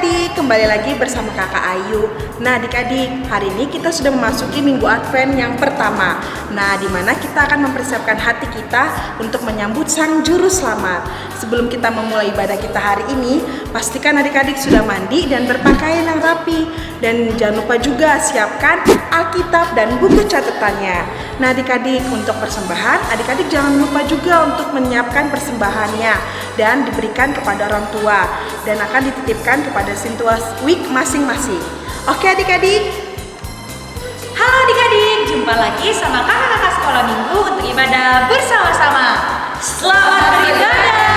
adik-adik, kembali lagi bersama kakak Ayu. Nah adik-adik, hari ini kita sudah memasuki minggu Advent yang pertama. Nah dimana kita akan mempersiapkan hati kita untuk menyambut Sang Juru Selamat. Sebelum kita memulai ibadah kita hari ini, pastikan adik-adik sudah mandi dan berpakaian yang rapi. Dan jangan lupa juga siapkan Alkitab dan buku catatannya. Nah adik-adik, untuk persembahan, adik-adik jangan lupa juga untuk menyiapkan persembahannya dan diberikan kepada orang tua dan akan dititipkan kepada Sintuas Week masing-masing. Oke adik-adik? Halo adik-adik, jumpa lagi sama kakak-kakak sekolah minggu untuk ibadah bersama-sama. Selamat beribadah.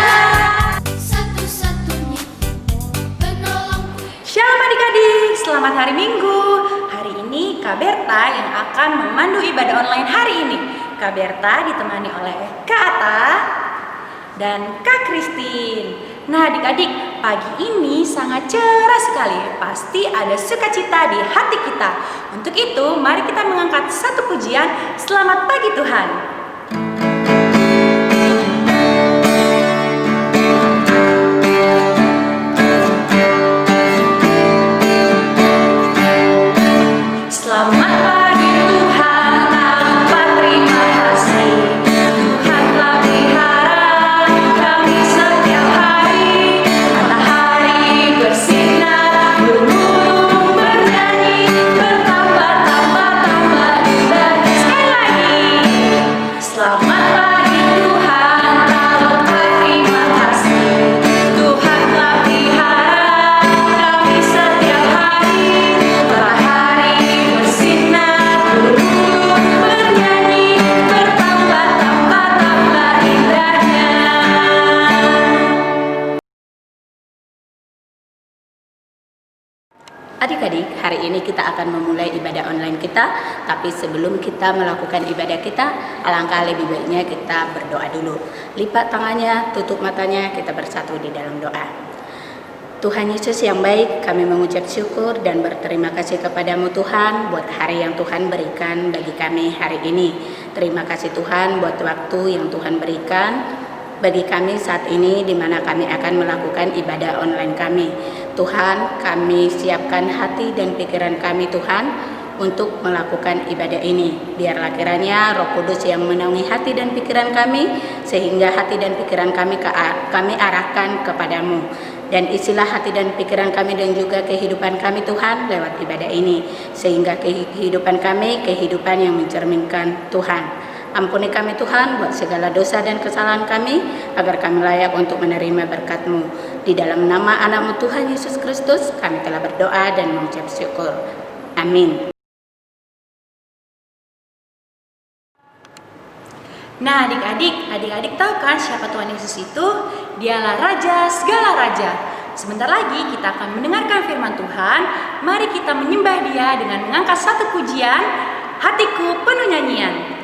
Shalom adik-adik, selamat hari Minggu. Hari ini Kak Berta yang akan memandu ibadah online hari ini. Kak Berta ditemani oleh Kak Ata dan Kak Christine. Nah adik-adik, pagi ini sangat cerah sekali. Pasti ada sukacita di hati kita. Untuk itu, mari kita mengangkat satu pujian. Selamat pagi Tuhan. Selamat pagi Tuhan, tanpa terima kasih. Tuhan telah pelihara kami setiap hari. Matahari bersinar, burung bernyanyi, bertambah-tambah indah. Sekali lagi, selamat pagi Tuhan, tanpa terima kasih. Tuhan telah pelihara kami setiap hari. Matahari bersinar, burung bernyanyi, bertambah-tambah indahnya. Adik-adik, hari ini kita akan memulai ibadah online kita. Tapi sebelum kita melakukan ibadah kita, alangkah lebih baiknya kita berdoa dulu. Lipat tangannya, tutup matanya, kita bersatu di dalam doa. Tuhan Yesus yang baik, kami mengucap syukur dan berterima kasih kepadamu Tuhan buat hari yang Tuhan berikan bagi kami hari ini. Terima kasih Tuhan buat waktu yang Tuhan berikan bagi kami saat ini di mana kami akan melakukan ibadah online kami. Tuhan, kami siapkan hati dan pikiran kami Tuhan untuk melakukan ibadah ini. Biarlah kiranya Roh Kudus yang menaungi hati dan pikiran kami, sehingga hati dan pikiran kami arahkan kepadamu. Dan isilah hati dan pikiran kami dan juga kehidupan kami Tuhan lewat ibadah ini, sehingga kehidupan kami kehidupan yang mencerminkan Tuhan. Ampuni kami Tuhan buat segala dosa dan kesalahan kami, agar kami layak untuk menerima berkat-Mu. Di dalam nama anak-Mu Tuhan Yesus Kristus, kami telah berdoa dan mengucap syukur. Amin. Nah adik-adik tahu kan siapa Tuhan Yesus itu? Dialah Raja segala Raja. Sebentar lagi kita akan mendengarkan firman Tuhan. Mari kita menyembah Dia dengan mengangkat satu pujian, Hatiku Penuh Nyanyian.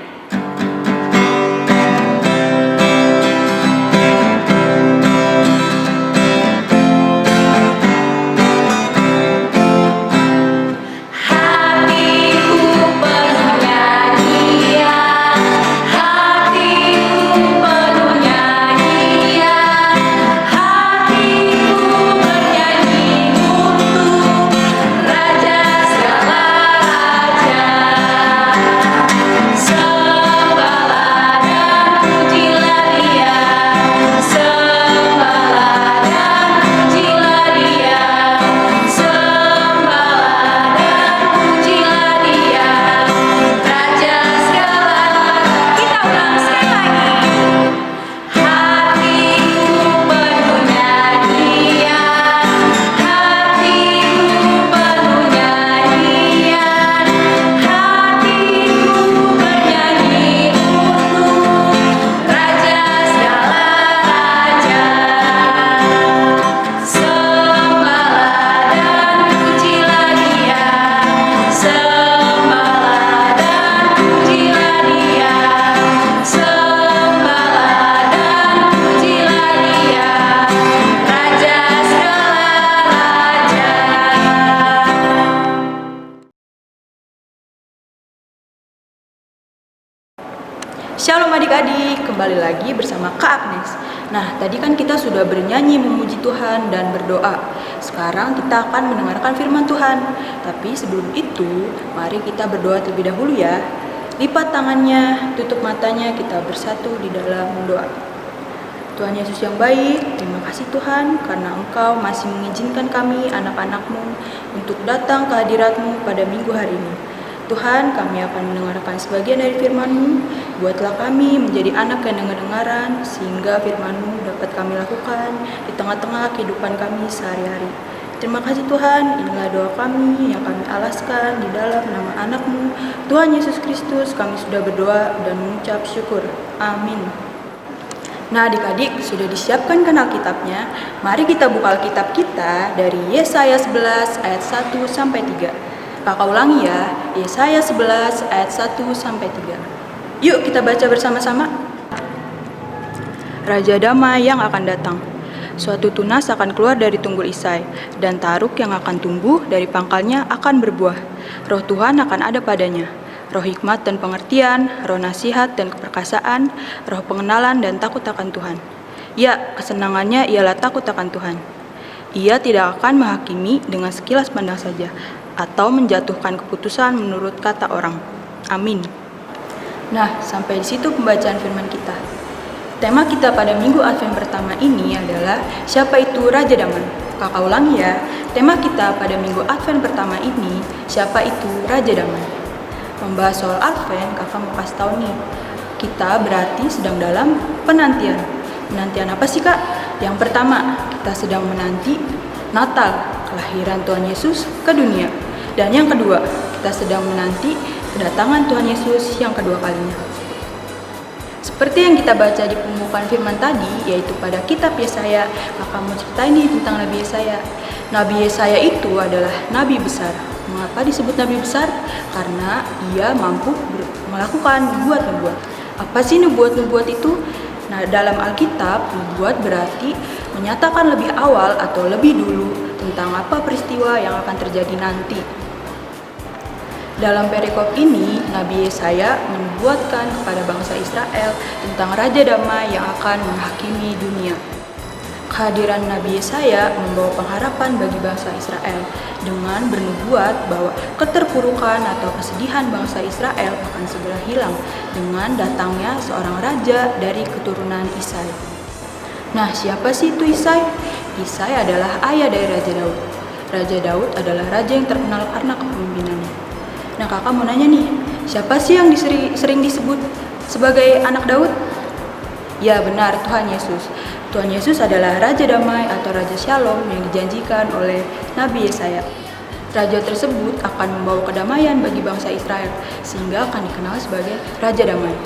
So Shalom adik-adik, kembali lagi bersama Kak Agnes. Nah, tadi kan kita sudah bernyanyi memuji Tuhan dan berdoa. Sekarang kita akan mendengarkan firman Tuhan. Tapi sebelum itu, mari kita berdoa terlebih dahulu ya. Lipat tangannya, tutup matanya, kita bersatu di dalam doa. Tuhan Yesus yang baik, terima kasih Tuhan karena Engkau masih mengizinkan kami anak-anak-Mu untuk datang ke hadirat-Mu pada minggu hari ini. Tuhan, kami akan mendengarkan sebagian dari firman-Mu. Buatlah kami menjadi anak yang dengar-dengaran, sehingga firman-Mu dapat kami lakukan di tengah-tengah kehidupan kami sehari-hari. Terima kasih Tuhan, inilah doa kami yang kami alaskan di dalam nama anak-Mu, Tuhan Yesus Kristus. Kami sudah berdoa dan mengucap syukur. Amin. Nah adik-adik, sudah disiapkan kan Alkitabnya? Mari kita buka Alkitab kita dari Yesaya 11 ayat 1 sampai 3. Kakak ulangi ya, Yesaya 11 ayat 1 sampai 3. Yuk kita baca bersama-sama. Raja damai yang akan datang. Suatu tunas akan keluar dari tunggul Isai, dan taruk yang akan tumbuh dari pangkalnya akan berbuah. Roh Tuhan akan ada padanya. Roh hikmat dan pengertian, roh nasihat dan keperkasaan, roh pengenalan dan takut akan Tuhan. Ya, kesenangannya ialah takut akan Tuhan. Ia tidak akan menghakimi dengan sekilas pandang saja, atau menjatuhkan keputusan menurut kata orang. Amin. Nah, sampai di situ pembacaan firman kita. Tema kita pada minggu Advent pertama ini adalah siapa itu Raja Damai. Kakak ulangi ya, tema kita pada minggu Advent pertama ini, siapa itu Raja Damai. Membahas soal Advent, kakak mau kasih tahu nih, kita berarti sedang dalam penantian. Penantian apa sih kak? Yang pertama, kita sedang menanti Natal, kelahiran Tuhan Yesus ke dunia. Dan yang kedua, kita sedang menanti kedatangan Tuhan Yesus yang kedua kalinya. Seperti yang kita baca di pembukaan firman tadi, yaitu pada kitab Yesaya, kakak mau ceritain nih tentang Nabi Yesaya. Nabi Yesaya itu adalah Nabi besar. Mengapa disebut Nabi besar? Karena ia mampu melakukan nubuat-nubuat. Apa sih nubuat-nubuat itu? Nah, dalam Alkitab, nubuat berarti menyatakan lebih awal atau lebih dulu tentang apa peristiwa yang akan terjadi nanti. Dalam perikop ini, Nabi Yesaya menubuatkan kepada bangsa Israel tentang Raja Damai yang akan menghakimi dunia. Kehadiran Nabi Yesaya membawa pengharapan bagi bangsa Israel dengan bernubuat bahwa keterpurukan atau kesedihan bangsa Israel akan segera hilang dengan datangnya seorang raja dari keturunan Isai. Nah, siapa sih itu Isai? Isai adalah ayah dari Raja Daud. Raja Daud adalah raja yang terkenal karena kepemimpinannya. Nah, kakak mau nanya nih, siapa sih yang sering disebut sebagai anak Daud? Ya benar, Tuhan Yesus. Tuhan Yesus adalah Raja Damai atau Raja Shalom yang dijanjikan oleh Nabi Yesaya. Raja tersebut akan membawa kedamaian bagi bangsa Israel, sehingga akan dikenal sebagai Raja Damai.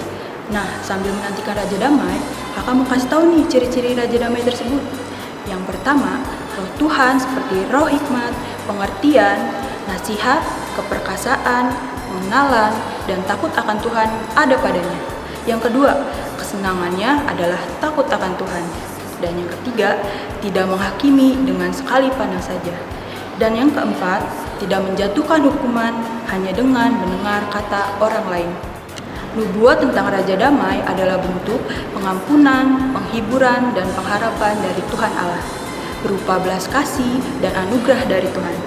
Nah, sambil menantikan Raja Damai, kakak mau kasih tahu nih ciri-ciri Raja Damai tersebut. Yang pertama, roh Tuhan seperti roh hikmat, pengertian, nasihat, keperkasaan, pengenalan, dan takut akan Tuhan ada padanya. Yang kedua, kesenangannya adalah takut akan Tuhan. Dan yang ketiga, tidak menghakimi dengan sekali pandang saja. Dan yang keempat, tidak menjatuhkan hukuman hanya dengan mendengar kata orang lain. Nubuat tentang Raja Damai adalah bentuk pengampunan, penghiburan, dan pengharapan dari Tuhan Allah, berupa belas kasih dan anugerah dari Tuhan.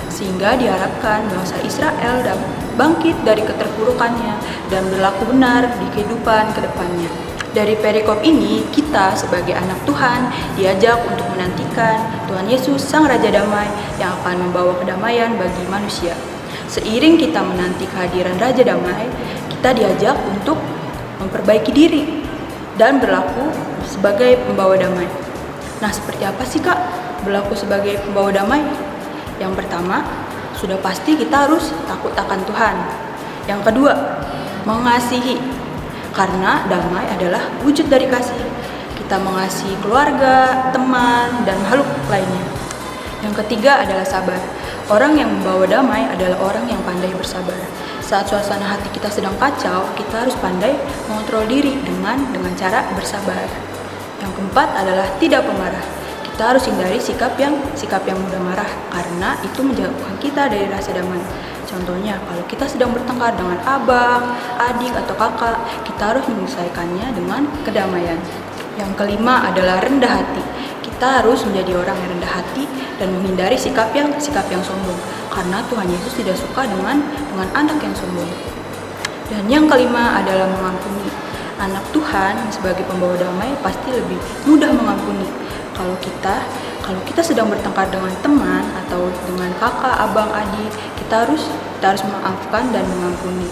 Sehingga diharapkan bangsa Israel dapat bangkit dari keterpurukannya dan berlaku benar di kehidupan ke depannya. Dari perikop ini, kita sebagai anak Tuhan diajak untuk menantikan Tuhan Yesus Sang Raja Damai yang akan membawa kedamaian bagi manusia. Seiring kita menanti kehadiran Raja Damai, kita diajak untuk memperbaiki diri dan berlaku sebagai pembawa damai. Nah, seperti apa sih kak berlaku sebagai pembawa damai? Yang pertama, sudah pasti kita harus takut akan Tuhan. Yang kedua, mengasihi. Karena damai adalah wujud dari kasih. Kita mengasihi keluarga, teman, dan makhluk lainnya. Yang ketiga adalah sabar. Orang yang membawa damai adalah orang yang pandai bersabar. Saat suasana hati kita sedang kacau, kita harus pandai mengontrol diri dengan cara bersabar. Yang keempat adalah tidak pemarah. Kita harus hindari sikap yang mudah marah karena itu menjauhkan kita dari rasa damai. Contohnya, kalau kita sedang bertengkar dengan abang, adik, atau kakak, kita harus menyelesaikannya dengan kedamaian. Yang kelima adalah rendah hati. Kita harus menjadi orang yang rendah hati dan menghindari sikap yang sombong, karena Tuhan Yesus tidak suka dengan anak yang sombong. Dan yang kelima adalah mengampuni. Anak Tuhan sebagai pembawa damai pasti lebih mudah mengampuni. Kalau kita sedang bertengkar dengan teman atau dengan kakak, abang, adik, kita harus memaafkan dan mengampuni.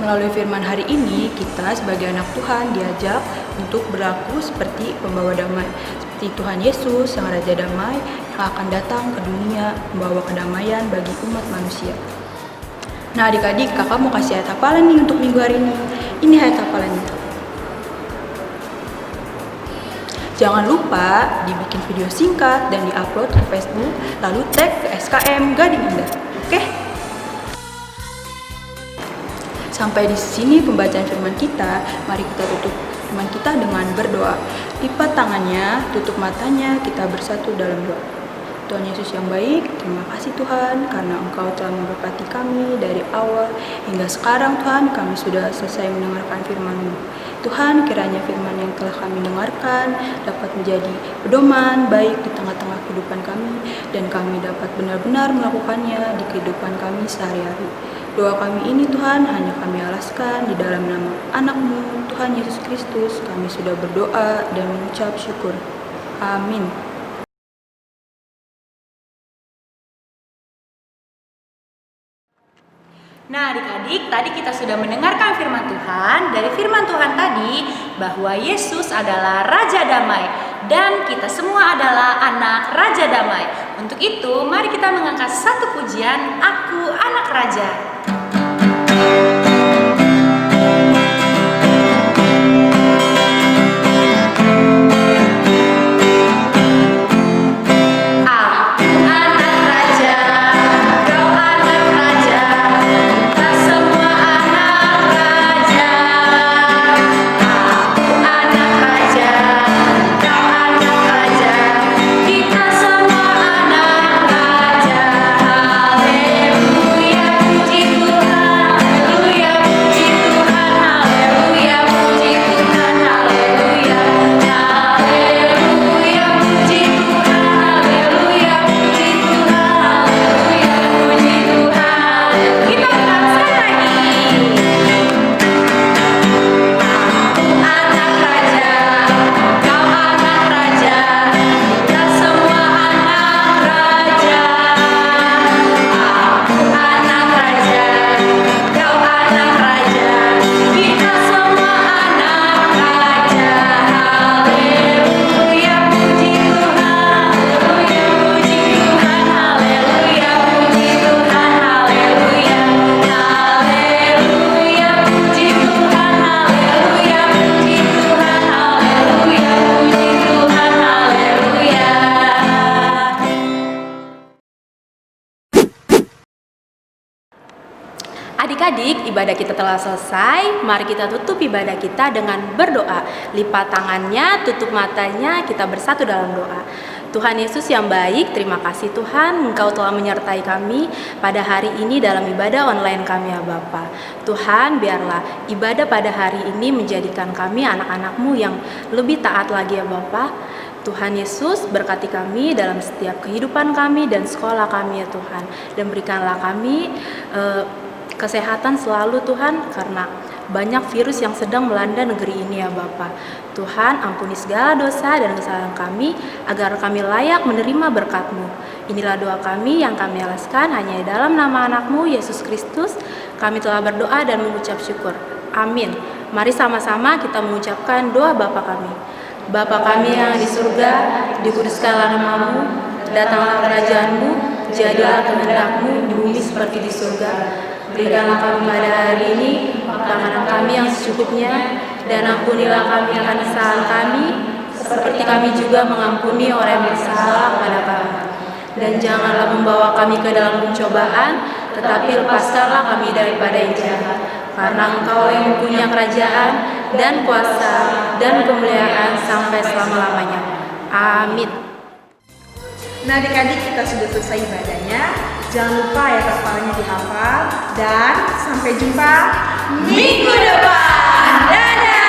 Melalui firman hari ini, kita sebagai anak Tuhan diajak untuk berlaku seperti pembawa damai, seperti Tuhan Yesus, Sang Raja Damai yang akan datang ke dunia membawa kedamaian bagi umat manusia. Nah adik-adik, kakak mau kasih ayat hafalan nih untuk minggu hari ini. Ini ayat hafalannya. Jangan lupa dibikin video singkat dan diupload ke Facebook, lalu tag ke SKM Gading Indah. Oke? Sampai di sini pembacaan firman kita. Mari kita tutup firman kita dengan berdoa. Lipat tangannya, tutup matanya, kita bersatu dalam doa. Tuhan Yesus yang baik, terima kasih Tuhan karena Engkau telah memberkati kami dari awal hingga sekarang. Tuhan, kami sudah selesai mendengarkan firman-Mu. Tuhan, kiranya firman yang telah kami dengarkan dapat menjadi pedoman baik di tengah-tengah kehidupan kami, dan kami dapat benar-benar melakukannya di kehidupan kami sehari-hari. Doa kami ini Tuhan hanya kami alaskan di dalam nama anak-Mu, Tuhan Yesus Kristus. Kami sudah berdoa dan mengucap syukur. Amin. Nah adik-adik, tadi kita sudah mendengarkan firman Tuhan. Dari firman Tuhan tadi bahwa Yesus adalah Raja Damai dan kita semua adalah anak Raja Damai. Untuk itu, mari kita mengangkat satu pujian, Aku Anak Raja. Adik-adik, ibadah kita telah selesai. Mari kita tutup ibadah kita dengan berdoa. Lipat tangannya, tutup matanya, kita bersatu dalam doa. Tuhan Yesus yang baik, terima kasih Tuhan, Engkau telah menyertai kami pada hari ini dalam ibadah online kami ya Bapa. Tuhan, biarlah ibadah pada hari ini menjadikan kami anak-anak-Mu yang lebih taat lagi ya Bapa. Tuhan Yesus, berkati kami dalam setiap kehidupan kami dan sekolah kami ya Tuhan. Dan berikanlah kami kesehatan selalu Tuhan, karena banyak virus yang sedang melanda negeri ini ya Bapa. Tuhan, ampuni segala dosa dan kesalahan kami agar kami layak menerima berkat-Mu. Inilah doa kami yang kami alaskan hanya di dalam nama anak-Mu Yesus Kristus. Kami telah berdoa dan mengucap syukur. Amin. Mari sama-sama kita mengucapkan doa Bapa kami. Bapa kami yang di surga, dikuduskanlah nama-Mu, datanglah kerajaan-Mu, jadilah kehendak-Mu di bumi seperti di surga. Berikanlah kami pada hari ini makanan kami yang secukupnya, dan ampunilah kami akan kesalahan kami, seperti kami juga mengampuni orang yang bersalah kepada kami. Dan janganlah membawa kami ke dalam pencobaan, tetapi lepaskanlah kami daripada yang jahat. Karena Engkau yang mempunyai kerajaan dan kuasa dan kemuliaan sampai selama-lamanya. Amin. Nah adik-adik, kita sudah selesai ibadahnya. Jangan lupa ya hafalannya dihafal. Dan sampai jumpa Minggu depan. Dadah.